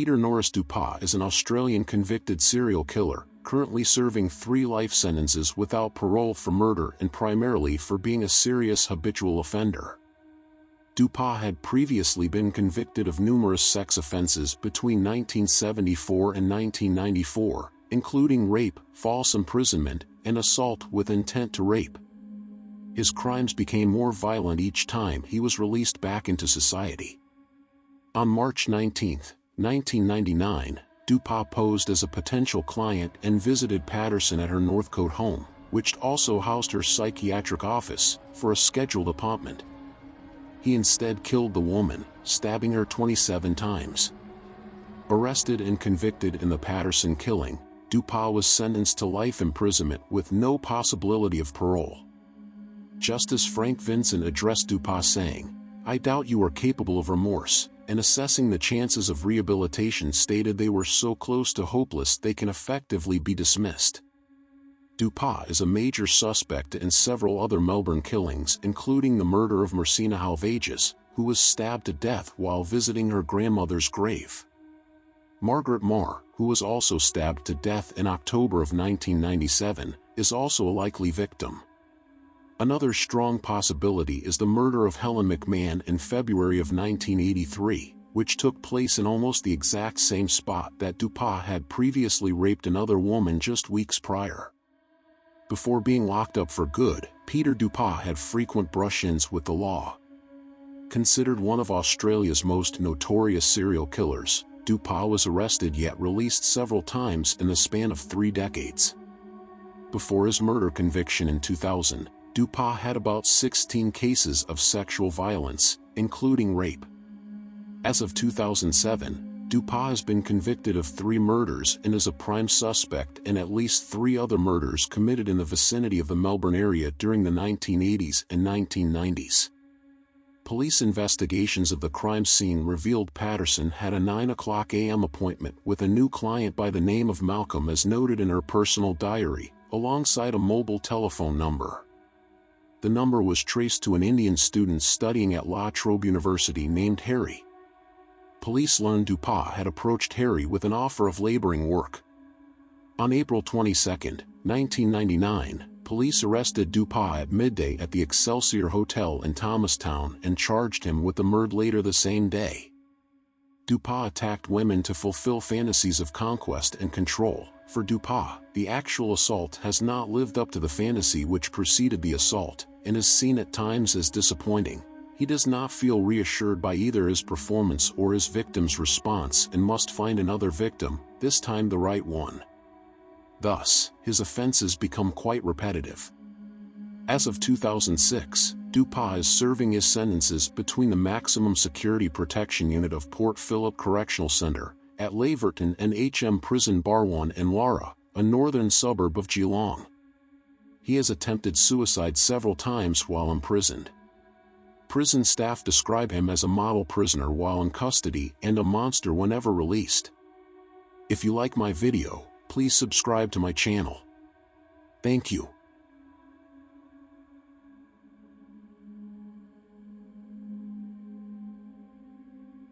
Norris Dupas is an Australian convicted serial killer, currently serving 3 life sentences without parole for murder and primarily for being a serious habitual offender. Dupas had previously been convicted of numerous sex offenses between 1974 and 1994, including rape, false imprisonment, and assault with intent to rape. His crimes became more violent each time he was released back into society. On March 19, 1999, Dupas posed as a potential client and visited Patterson at her Northcote home, which also housed her psychiatric office, for a scheduled appointment. He instead killed the woman, stabbing her 27 times. Arrested and convicted in the Patterson killing, Dupas was sentenced to life imprisonment with no possibility of parole. Justice Frank Vincent addressed Dupas saying, "I doubt you are capable of remorse," and assessing the chances of rehabilitation stated they were so close to hopeless they can effectively be dismissed. Dupas is a major suspect in several other Melbourne killings, including the murder of Marcina Halvages, who was stabbed to death while visiting her grandmother's grave. Margaret Marr, who was also stabbed to death in October of 1997, is also a likely victim. Another strong possibility is the murder of Helen McMahon in February of 1983, which took place in almost the exact same spot that Dupas had previously raped another woman just weeks prior. Before being locked up for good, Peter Dupas had frequent brush-ins with the law. Considered one of Australia's most notorious serial killers, Dupas was arrested yet released several times in the span of 3 decades. Before his murder conviction in 2000, Dupas had about 16 cases of sexual violence, including rape. As of 2007, Dupas has been convicted of 3 murders and is a prime suspect in at least 3 other murders committed in the vicinity of the Melbourne area during the 1980s and 1990s. Police investigations of the crime scene revealed Patterson had a 9:00 a.m. appointment with a new client by the name of Malcolm, as noted in her personal diary, alongside a mobile telephone number. The number was traced to an Indian student studying at La Trobe University named Harry. Police learned Dupas had approached Harry with an offer of laboring work. On April 22, 1999, police arrested Dupas at midday at the Excelsior Hotel in Thomastown and charged him with the murder later the same day. Dupas attacked women to fulfill fantasies of conquest and control. For Dupas, the actual assault has not lived up to the fantasy which preceded the assault, and is seen at times as disappointing. He does not feel reassured by either his performance or his victim's response and must find another victim, this time the right one. Thus, his offenses become quite repetitive. As of 2006, Dupas is serving his sentences between the Maximum Security Protection Unit of Port Phillip Correctional Centre, at Laverton and HM Prison Barwon in Lara, a northern suburb of Geelong. He has attempted suicide several times while imprisoned. Prison staff describe him as a model prisoner while in custody and a monster whenever released. If you like my video, please subscribe to my channel. Thank you.